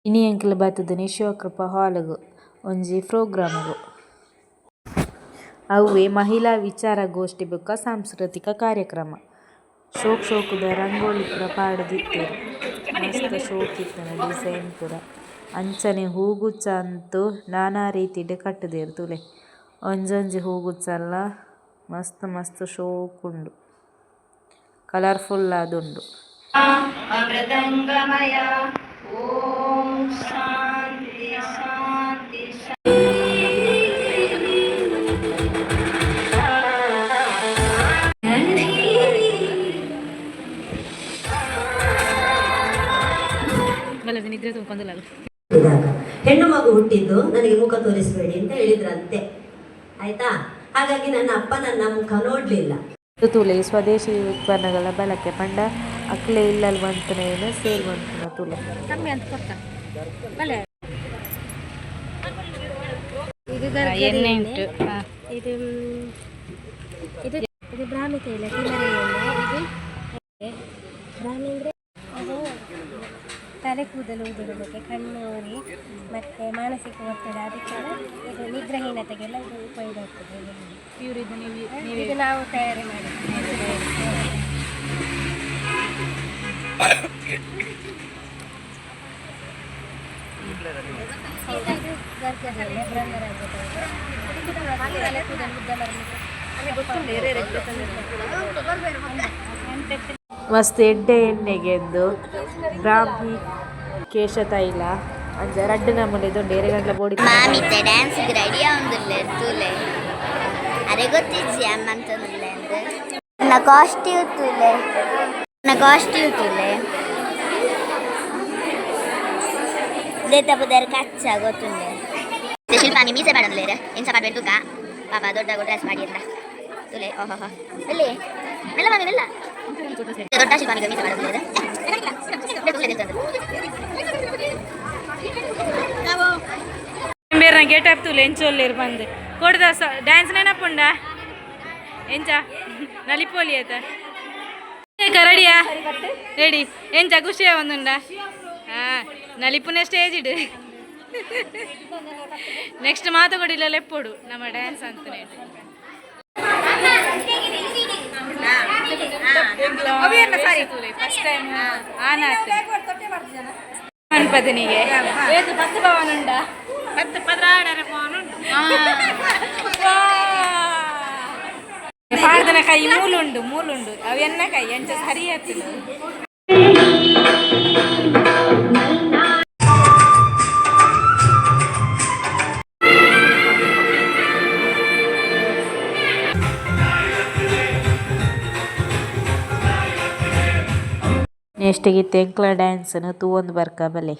ಇನಿ ಎಂಕಲ್ ಬತ್ತುದು ಶಿವಕೃಪಾ ಹಾಲ್ಗ್ ಒಂಜಿ ಪ್ರೋಗ್ರಾಮ್ಗ್ ಅವ್ವೆ ಮಹಿಳಾ ವಿಚಾರಗೋಷ್ಠಿ ಬೊಕ್ಕ ಸಾಂಸ್ಕೃತಿಕ ಕಾರ್ಯಕ್ರಮ. ಶೋಕುದ ರಂಗೋಲಿ ಪೂರ ಪಾಡ್ದಿತ್ತೇರು. ಮಸ್ತ್ ಶೋಕ್ ಇತ್ತುಂಡು ಡಿಸೈನ್ ಪೂರ. ಅಂಚನೆ ಹೂಗುಚ್ಚ ಅಂತೂ ನಾನಾ ರೀತಿಡ್ ಕಟ್ಟುದೆರ್ ತುಲೆ. ಒಂಜೊಂಜಿ ಹೂಗುಚ್ಚಲ್ಲ ಮಸ್ತ್ ಮಸ್ತ್ ಶೋಕ್ ಉಂಡು, ಕಲರ್ಫುಲ್ ಆದುಂಡು. ಓಂ ಶಾಂತಿ ಶಾಂತಿ ಹೆಣ್ಣು ಮಗು ಹುಟ್ಟಿದ್ದು ನನಗೆ ಮುಖ ತೋರಿಸಬೇಡಿ ಅಂತ ಹೇಳಿದ್ರಂತೆ, ಆಯ್ತಾ. ಹಾಗಾಗಿ ನನ್ನ ಅಪ್ಪ ನನ್ನ ಮುಖ ನೋಡ್ಲಿಲ್ಲ. ತುಲೆ ಸ್ವದೇಶಿ ಉತ್ಪನ್ನಗಳ ಬಳಕೆ ಪಂಡ ಅಕ್ಲೆ ಇಲ್ಲಲ್ ಬಂತನೇನು ಸೇಲ್ ಬಂತನ ತುಲೆ ಕಮ್ಮಿ ಅಂತ ಕೊಟ್ಟ ಎಣ್ಣೆ ಉಂಟು. ಇದು ಇದು ಇದು ಬ್ರಾಹ್ಮಿ ತೈಲ ಕಿನ್ನರಿ ಎಣ್ಣೆ. ಇದು ಬ್ರಾಹ್ಮಿ ಅಂದರೆ ಅದು ತಲೆ ಕೂದಲು ಉದುರೋದಕ್ಕೆ, ಕಣ್ಣು ಉರಿ ಮತ್ತು ಮಾನಸಿಕ ಒತ್ತಡ, ಅದಕ್ಕೆಲ್ಲ ಇದು ನಿದ್ರಾಹೀನತೆಗೆಲ್ಲ ಇದು ಉಪಯೋಗ ಆಗ್ತದೆ. ಇದು ನಾವು ತಯಾರಿ ಮಾಡಿದ್ದೀವಿ. ಗರ್ಗದೆಲೆ ಬ್ರಹ್ಮರಾಜ ತಲೆ ಕೂದಲು ಉದ್ದ ಮಸ್ತ್ ಎಡ್ಡೆ ಎಣ್ಣೆಗೆಂದು ಬ್ರಾಹ್ಮಿ ಕೇಶ ತೈಲ ಅಂಜ ರಡ್ಡು ನಮೂನೆದುಂಡು ಎರೆ ಗಂಟಲ ಬೋಡಿ ಮಾಮಿತ್ತೆ ಡ್ಯಾನ್ಸ್ಗೆ ರೆಡಿ ಆಗುದಿಲ್ಲ ತೂಲೆ ಅರೆ ಗೊತ್ತಿಜ್ಜಿ ಅಮ್ಮಂತಂದಿಲ್ಲ ಎಂದು ನನ್ನ ಕಾಸ್ಟ್ಯೂ ತೂಲೆ ದೇತ ಬುದರ್ ಕಚ್ಚ ಗೊತ್ತುಂಡೆ ಶಿಲ್ಪಾನಿ ಮೀಸೆ ಬೇಡಂದ್ಲೇರ ಇನ್ಸ ಮಾಡ್ಬೇಕು ತೂಕ ಪಾಪ ದೊಡ್ಡ ಡ್ರೆಸ್ ಮಾಡಿ ಅಂತ ತುಲೆ. ಓಹೋ ಎಲ್ಲಿ ಮೆಲ್ಲ ಮಾಮಿ ಮೆಲ್ಲ ದೊಡ್ಡ ಶಿಲ್ಪಾನಿಗೆ ಮೀಸೆ ಬೇಡಂದ್ಲೇರ ಬೇರೆ ಗೇಟಪ್ ತುಲೆ ಎಂಚೋಲ್ಲೇರು ಬಂದು ಕೊಡ್ದ ಡ್ಯಾನ್ಸ್ ನೆನಪುಂಡ ಎಂಚ ನಲಿಪೋಲಿ ಆಯ್ತ ರೆಡಿಯಾ ರೆಡಿ ಎಂಚ ಖುಷಿಯ ಒಂದುಂಡ ಹಾಂ ನಲಿಪುನೇ ಸ್ಟೇಜ್ ಇಡು ನೆಕ್ಸ್ಟ್ ಮಾತುಕೊಡಿಲ್ಲ ಲೆಪ್ಪೊಡು ನಮ್ಮ ಡ್ಯಾನ್ಸ್ ಅಂತಲೇ ಫಸ್ಟ್ ಟೈಮ್ ಆನ ಗಣಪತಿನಿಗೆ ಪತ್ತು ಭವನ ಉಂಡ ಪತ್ತು ಪದ್ರಾಡರ ಭವನ ಪಾಡ್ದನ ಕೈ ಮೂಲುಂಡು ಅವು ಎನ್ನ ಕೈ ಎಂಚ ಸರಿ ಆಗ್ತದೆ. ನೆಕ್ಸ್ಟಿಗೆ ತೆಂಕ್ಲ ಡ್ಯಾನ್ಸನ್ನು ತೂವೊಂದು ಬರ್ಕ ಬಲೆ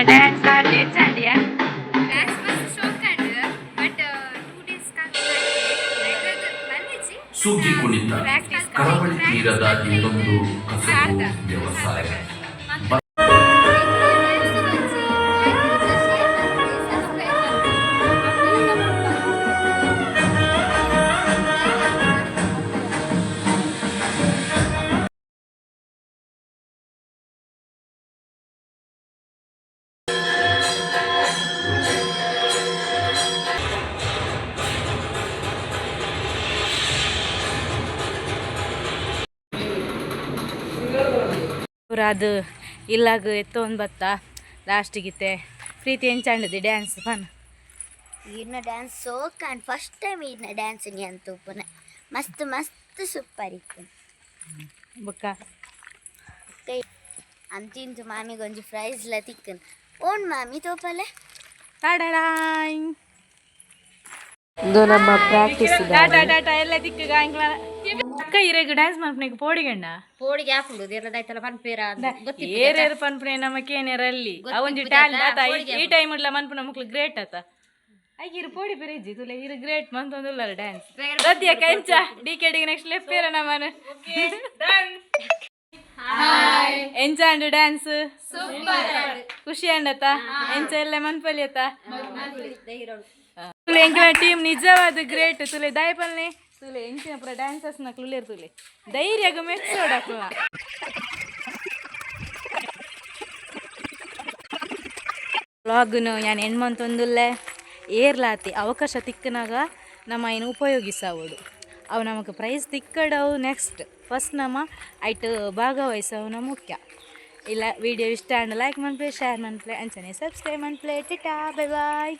ಡ್ಯಾನ್ಸ್ ಆಡಿಯಾ ಸುಗ್ಗಿ ಕುಣಿತ ಕರಾವಳಿ ತೀರದ ಇನ್ನೊಂದು ಕಸಬು ವ್ಯವಸಾಯ. ಅದು ಇಲ್ಲಾಗ ಎತ್ತೊಂದು ಬತ್ತ ಲಾಸ್ಟಿಗಿತ್ತೆ ಪ್ರೀತಿ ಎಂಚಾಂಡದು ಡ್ಯಾನ್ಸ್ ಪನ್ ಈರ್ನ ಡ್ಯಾನ್ಸ್ ಸೋಕಾನ್ ಫಸ್ಟ್ ಟೈಮ್ ಈರ್ನ ಡ್ಯಾನ್ಸ್ ನೀ ಅಂತ ಉಪ್ಪುನ ಮಸ್ತ್ ಮಸ್ತ್ ಸೂಪರ್ ಇತ್ತು ಬೊಕ್ಕ ಅಂತಿಂತು ಮಾಮಿಗೆ ಒಂಜಿ ಪ್ರೈಸ್ಲ ತಿಕ್ಕನ್ ಓಣ್ ಮಾಮಿ ತೋಪಲೆ ಟಾಡಾಡಾಯ್ ಇದು ನಮ್ಮ ಪ್ರಾಕ್ಟೀಸ್ ಟಾಟಾ ಟಾಟಾ ಎಲ್ಲ ದಿಕ್ಕಗ ಅಕ್ಕ ಇರೆಗ್ ಡ್ಯಾನ್ಸ್ ಮನ್ಪನೆಗ್ ಪೋಡಿಗಂಡ ಪೋಡಿಗೆ ಹಾಕೊಂಡು ದೇರ್ಲದಾಯ್ತಲ್ಲ ಪನ್ಪೇರ ಏರೇರು ಪನ್ಪನೆ ನಮಕೇನೇರಲ್ಲಿ ಅವೊಂಜಿ ಟ್ಯಾಲೆಂಟ್ ಆತ ಈ ಟೈಮ್ ಉಡ್ಲ ಮನ್ಪನ ಮಕ್ಳು ಗ್ರೇಟ್ ಆತ ಐಗಿರು ಪೋಡಿ ಬೇರೆ ಇಜ್ಜಿ ತುಲೆ ಇರು ಗ್ರೇಟ್ ಮಂತೊಂದುಲ್ಲ ಡ್ಯಾನ್ಸ್ ರತಿಯ ಕಂಚ ಡಿಕೆಡಿಗೆ ನೆಕ್ಸ್ಟ್ ಲೆಫ್ಟ್ ಪೇರ ನಮ್ಮನ ಎಂಚಾಂಡು ಡ್ಯಾನ್ಸ್ ಖುಷಿ ಅಂಡತ ಎಂಚ ಎಲ್ಲ ಮನ್ಪಲಿ ಆತ ತುಲೆ ಎಂಕಲ ಟೀಮ್ ನಿಜವಾದ ಗ್ರೇಟ್ ತುಲೆ ದಾಯಪಲ್ನೆ ತುಲೆ ಎಂಚಿನ ಪುರ ಡ್ಯಾನ್ಸರ್ಸ್ ನಕ್ಲುಲೇರ್ ತುಲೆ ಧೈರ್ಯಗ ಮೆಚ್ಚೋಡಕ್ಲ ವ್ಲಾಗ್ನು ಯಾನ್ ಹೆಣ್ಮಂತೊಂದುಲ್ಲೆ ಏರ್ಲಾತಿ ಅವಕಾಶ ತಿಕ್ಕನಾಗ ನಮ್ಮ ಏನು ಉಪಯೋಗಿಸವಡು ಅವು ನಮಗೆ ಪ್ರೈಸ್ ತಿಕ್ಕಡವು ನೆಕ್ಸ್ಟ್ ಫಸ್ಟ್ ನಮ್ಮ ಐಟ್ ಭಾಗವಹಿಸವನ ಮುಖ್ಯ ಇಲ್ಲ ವಿಡಿಯೋ ಇಷ್ಟ ಅಂಡ್ ಲೈಕ್ ಮನ್ಪ್ಲೆ ಶೇರ್ ಮನ್ಪ್ಲೆ ಅಂಚನೆ ಸಬ್ಸ್ಕ್ರೈಬ್ ಮನ್ಪ್ಲೆ ಟಿಟಾ ಬೈ ಬಾಯ್.